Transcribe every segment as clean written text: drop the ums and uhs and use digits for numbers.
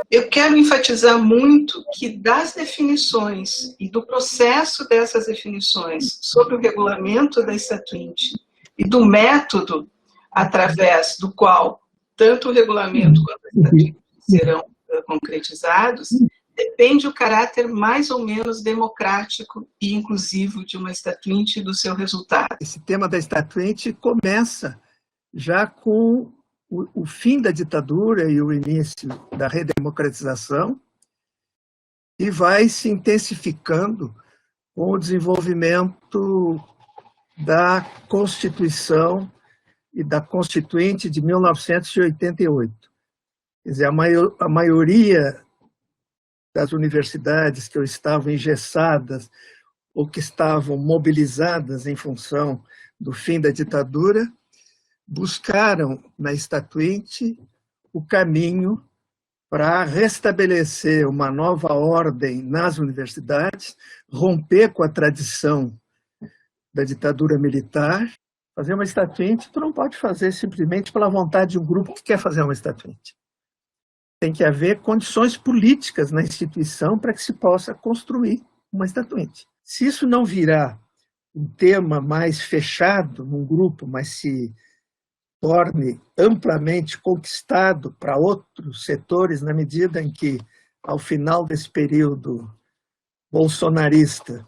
Eu quero enfatizar muito que das definições e do processo dessas definições sobre o regulamento da Statuinte e do método através do qual tanto o regulamento quanto a Statuinte serão concretizados, depende o caráter mais ou menos democrático e inclusivo de uma Statuinte e do seu resultado. Esse tema da Statuinte começa já com o fim da ditadura e o início da redemocratização e vai se intensificando com o desenvolvimento da Constituição e da Constituinte de 1988. Quer dizer, a maioria das universidades que estavam engessadas ou que estavam mobilizadas em função do fim da ditadura buscaram na Statuinte o caminho para restabelecer uma nova ordem nas universidades, romper com a tradição da ditadura militar. Fazer uma Statuinte, tu não pode fazer simplesmente pela vontade de um grupo que quer fazer uma Statuinte. Tem que haver condições políticas na instituição para que se possa construir uma Statuinte. Se isso não virar um tema mais fechado num grupo, mas se torne amplamente conquistado para outros setores, na medida em que, ao final desse período bolsonarista,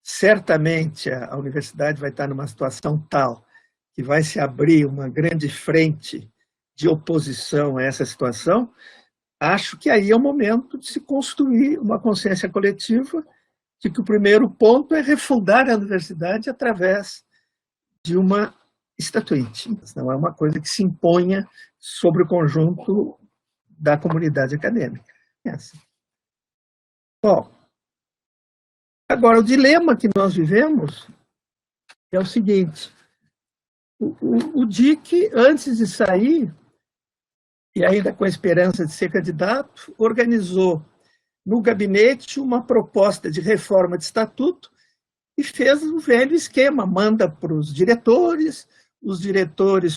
certamente a universidade vai estar numa situação tal que vai se abrir uma grande frente de oposição a essa situação, acho que aí é o momento de se construir uma consciência coletiva de que o primeiro ponto é refundar a universidade através de uma Statuinte. Não é uma coisa que se imponha sobre o conjunto da comunidade acadêmica. Bom, agora, o dilema que nós vivemos é o seguinte. O DIC, antes de sair, e ainda com a esperança de ser candidato, organizou no gabinete uma proposta de reforma de estatuto e fez um velho esquema, manda para os diretores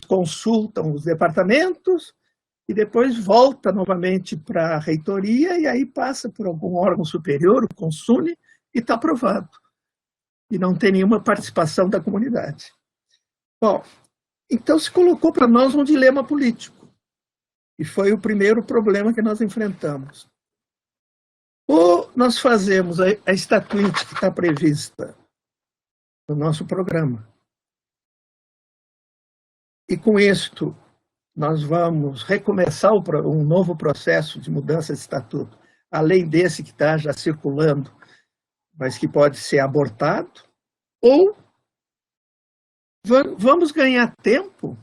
consultam os departamentos e depois volta novamente para a reitoria e aí passa por algum órgão superior, o Consune, e está aprovado. E não tem nenhuma participação da comunidade. Bom, então se colocou para nós um dilema político. E foi o primeiro problema que nós enfrentamos. Ou nós fazemos a Statuinte que está prevista no nosso programa, e com isto nós vamos recomeçar um novo processo de mudança de estatuto, além desse que está já circulando, mas que pode ser abortado, ou vamos ganhar tempo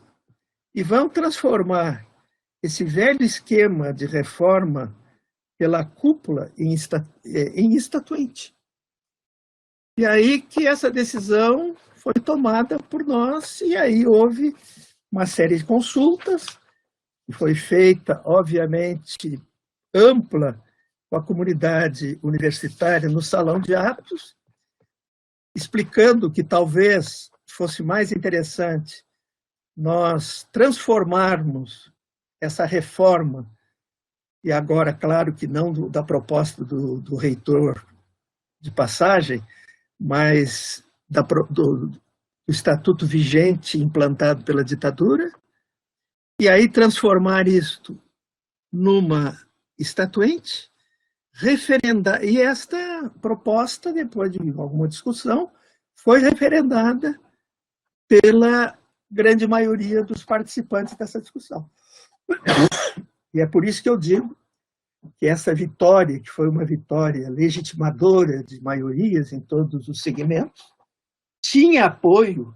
e vamos transformar esse velho esquema de reforma pela cúpula em Statuinte. E aí que essa decisão foi tomada por nós, e aí houve uma série de consultas, que foi feita, obviamente, ampla com a comunidade universitária no salão de atos, explicando que talvez fosse mais interessante nós transformarmos essa reforma, e agora, claro que não da proposta do reitor de passagem, mas do estatuto vigente implantado pela ditadura, e aí transformar isto numa Statuinte, referendar. E esta proposta, depois de alguma discussão, foi referendada pela grande maioria dos participantes dessa discussão. E é por isso que eu digo que essa vitória, que foi uma vitória legitimadora de maiorias em todos os segmentos, tinha apoio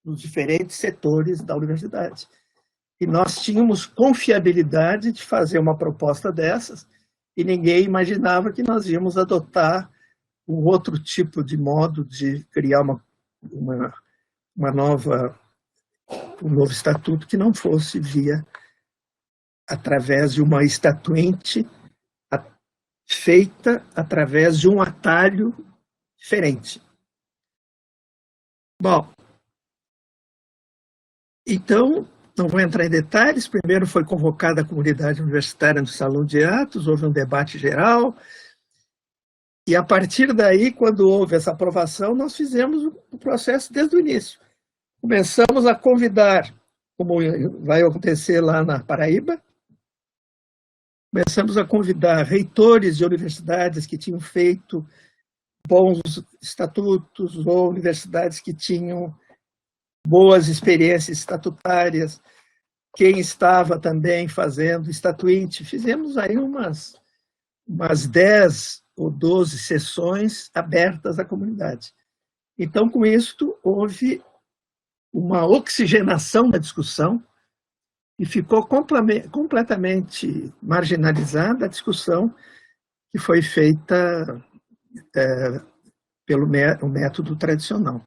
nos diferentes setores da universidade. E nós tínhamos confiabilidade de fazer uma proposta dessas, e ninguém imaginava que nós íamos adotar um outro tipo de modo de criar um novo estatuto que não fosse através de uma Statuinte feita através de um atalho diferente. Bom, então, não vou entrar em detalhes. Primeiro foi convocada a comunidade universitária no Salão de Atos, houve um debate geral, e a partir daí, quando houve essa aprovação, nós fizemos o processo desde o início. Começamos a convidar, como vai acontecer lá na Paraíba, começamos a convidar reitores de universidades que tinham feito bons estatutos, ou universidades que tinham boas experiências estatutárias, quem estava também fazendo estatuinte. Fizemos aí umas 10 ou 12 sessões abertas à comunidade. Então, com isto, houve uma oxigenação da discussão e ficou completamente marginalizada a discussão que foi feita pelo método tradicional.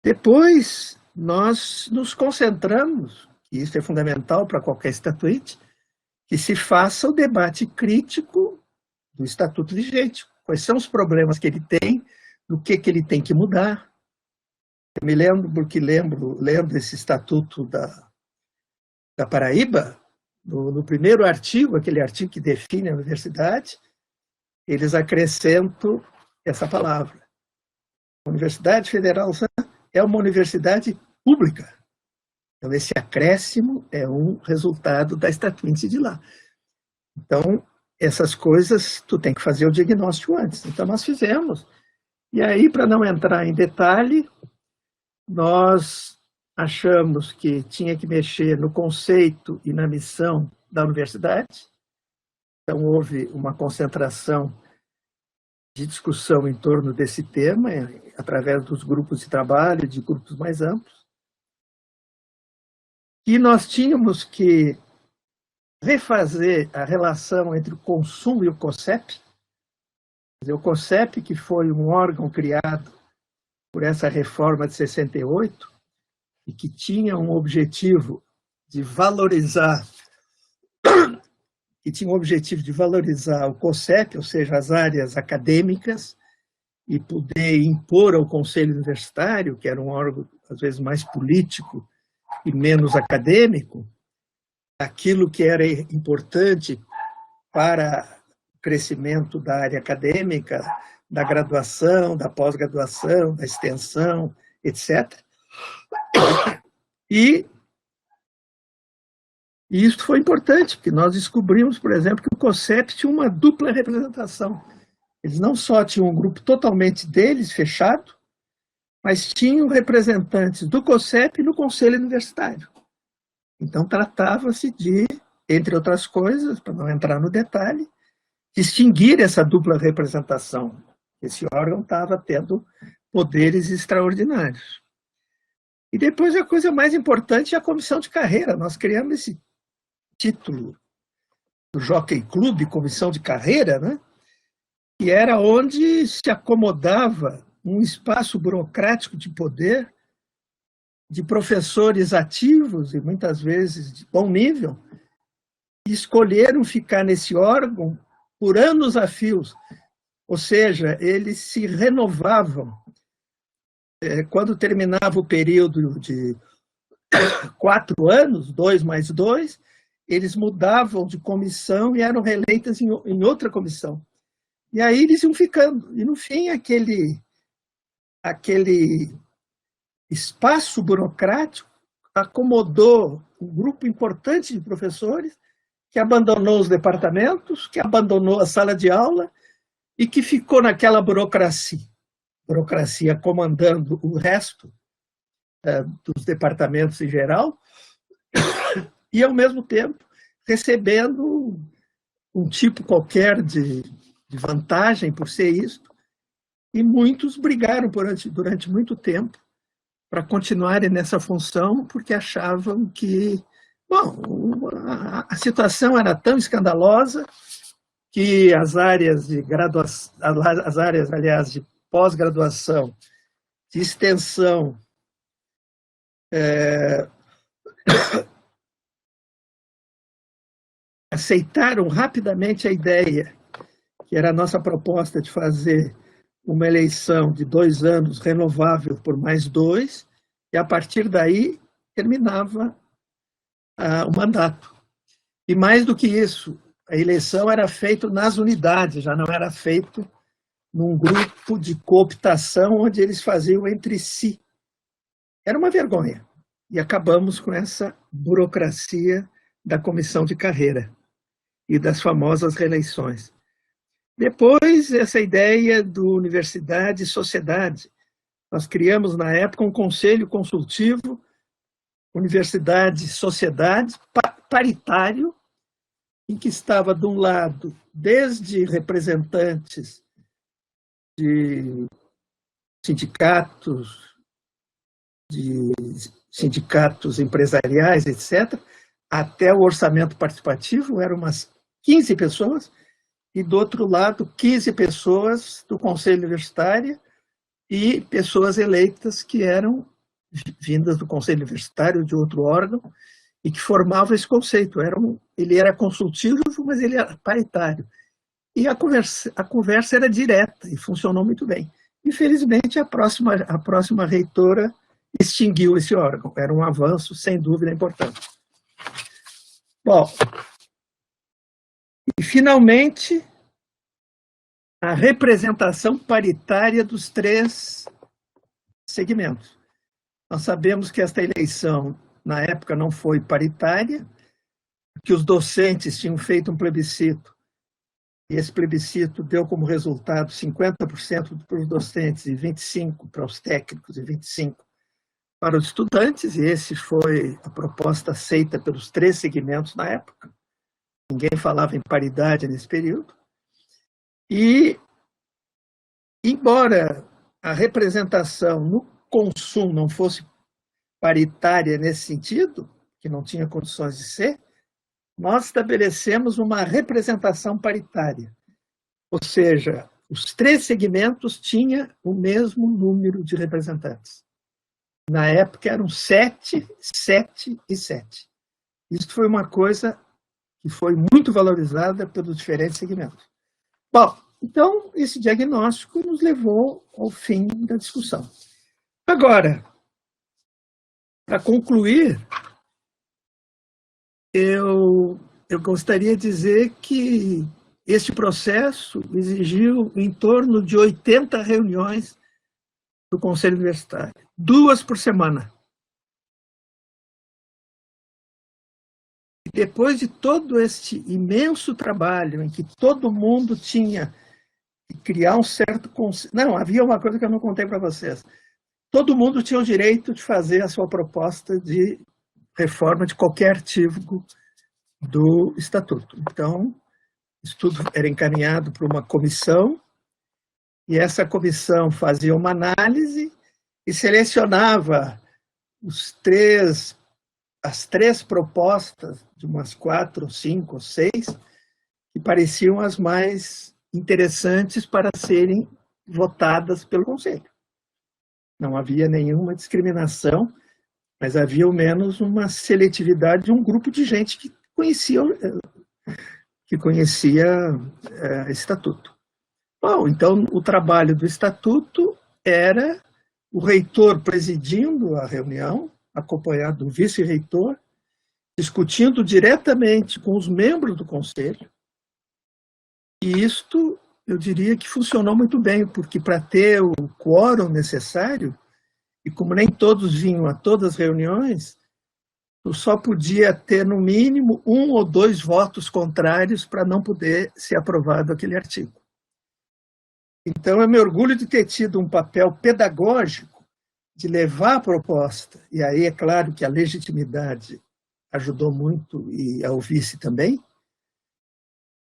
Depois, nós nos concentramos, e isso é fundamental para qualquer estatuinte, que se faça o debate crítico do estatuto vigente. Quais são os problemas que ele tem, do que ele tem que mudar. Eu me lembro, porque lendo esse estatuto da Paraíba, no primeiro artigo, aquele artigo que define a universidade, eles acrescentam essa palavra. A Universidade Federal é uma universidade pública. Então, esse acréscimo é um resultado da estatuinte de lá. Então, essas coisas, tu tem que fazer o diagnóstico antes. Então, nós fizemos. E aí, para não entrar em detalhe, nós achamos que tinha que mexer no conceito e na missão da universidade. Então, houve uma concentração de discussão em torno desse tema, através dos grupos de trabalho, de grupos mais amplos. E nós tínhamos que refazer a relação entre o consumo e o COSEP. O COSEP, que foi um órgão criado por essa reforma de 68, e que tinha um objetivo de valorizar, o COSEP, ou seja, as áreas acadêmicas, e poder impor ao Conselho Universitário, que era um órgão, às vezes, mais político e menos acadêmico, aquilo que era importante para o crescimento da área acadêmica, da graduação, da pós-graduação, da extensão, etc. E isso foi importante, porque nós descobrimos, por exemplo, que o COSEP tinha uma dupla representação. Eles não só tinham um grupo totalmente deles, fechado, mas tinham representantes do COSEP e do Conselho Universitário. Então, tratava-se de, entre outras coisas, para não entrar no detalhe, distinguir essa dupla representação. Esse órgão estava tendo poderes extraordinários. E depois, a coisa mais importante é a comissão de carreira. Nós criamos esse título do Jockey Club, comissão de carreira, né? Que era onde se acomodava um espaço burocrático de poder, de professores ativos e muitas vezes de bom nível, que escolheram ficar nesse órgão por anos a fios. Ou seja, eles se renovavam. Quando terminava o período de 4 anos, 2 mais 2, eles mudavam de comissão e eram reeleitas em outra comissão. E aí eles iam ficando. E, no fim, aquele espaço burocrático acomodou um grupo importante de professores que abandonou os departamentos, que abandonou a sala de aula e que ficou naquela burocracia comandando o resto dos departamentos em geral e, ao mesmo tempo, recebendo um tipo qualquer de vantagem por ser isto, e muitos brigaram durante muito tempo para continuarem nessa função, porque achavam que, bom, a situação era tão escandalosa que as áreas de graduação, aliás, de pós-graduação, de extensão, aceitaram rapidamente a ideia, que era a nossa proposta de fazer uma eleição de 2 anos renovável por mais 2, e a partir daí terminava o mandato. E mais do que isso, a eleição era feita nas unidades, já não era feito num grupo de cooptação onde eles faziam entre si. Era uma vergonha. E acabamos com essa burocracia da comissão de carreira e das famosas reeleições. Depois, essa ideia do universidade e sociedade. Nós criamos, na época, um conselho consultivo, universidade e sociedade, paritário, em que estava, de um lado, desde representantes de sindicatos empresariais, etc., até o orçamento participativo, eram umas 15 pessoas, e, do outro lado, 15 pessoas do Conselho Universitário e pessoas eleitas que eram vindas do Conselho Universitário, de outro órgão, e que formavam esse conceito. Ele era consultivo, mas ele era paritário. E a conversa era direta e funcionou muito bem. Infelizmente, a próxima reitora extinguiu esse órgão. Era um avanço, sem dúvida, importante. Bom, e, finalmente, a representação paritária dos 3 segmentos. Nós sabemos que esta eleição, na época, não foi paritária, que os docentes tinham feito um plebiscito, e esse plebiscito deu como resultado 50% para os docentes e 25% para os técnicos e 25% para os estudantes, e esse foi a proposta aceita pelos 3 segmentos na época. Ninguém falava em paridade nesse período. E, embora a representação no consumo não fosse paritária nesse sentido, que não tinha condições de ser, nós estabelecemos uma representação paritária. Ou seja, os 3 segmentos tinham o mesmo número de representantes. Na época eram 7, 7 e 7. Isso foi uma coisa que foi muito valorizada pelos diferentes segmentos. Bom, então, esse diagnóstico nos levou ao fim da discussão. Agora, para concluir, eu gostaria de dizer que este processo exigiu em torno de 80 reuniões do Conselho Universitário, 2 por semana. E depois de todo este imenso trabalho, em que todo mundo tinha que criar um certo conceito... Não, havia uma coisa que eu não contei para vocês. Todo mundo tinha o direito de fazer a sua proposta de reforma de qualquer artigo do Estatuto. Então, isso tudo era encaminhado para uma comissão, e essa comissão fazia uma análise e selecionava as 3 propostas, de umas 4, 5 ou 6, que pareciam as mais interessantes para serem votadas pelo Conselho. Não havia nenhuma discriminação, mas havia ao menos uma seletividade de um grupo de gente que conhecia Estatuto. Bom, então, o trabalho do Estatuto era o reitor presidindo a reunião, acompanhado do vice-reitor, discutindo diretamente com os membros do Conselho. E isto, eu diria que funcionou muito bem, porque para ter o quórum necessário, e como nem todos vinham a todas as reuniões, tu só podia ter, no mínimo, 1 ou 2 votos contrários para não poder ser aprovado aquele artigo. Então, eu me orgulho de ter tido um papel pedagógico de levar a proposta, e aí é claro que a legitimidade ajudou muito, e ao vice também,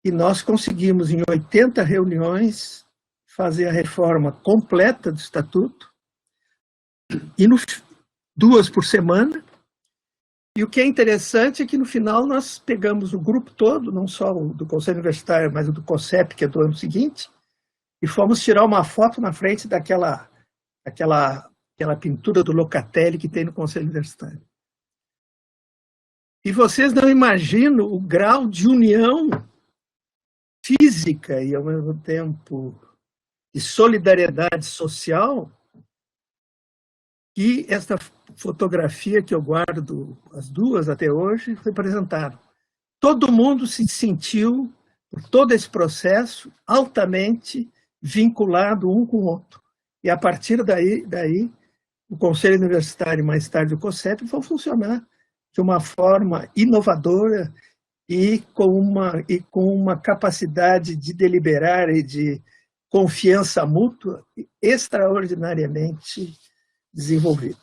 e nós conseguimos, em 80 reuniões, fazer a reforma completa do Estatuto, e 2 por semana. E o que é interessante é que, no final, nós pegamos o grupo todo, não só o do Conselho Universitário, mas o do COSEP, que é do ano seguinte, e fomos tirar uma foto na frente daquela pintura do Locatelli que tem no Conselho Universitário. E vocês não imaginam o grau de união física e, ao mesmo tempo, de solidariedade social E esta fotografia que eu guardo, as duas até hoje, representaram. Todo mundo se sentiu, por todo esse processo, altamente vinculado um com o outro. E a partir daí o Conselho Universitário, mais tarde o COSEP, vão funcionar de uma forma inovadora e com uma capacidade de deliberar e de confiança mútua extraordinariamente desenvolvida.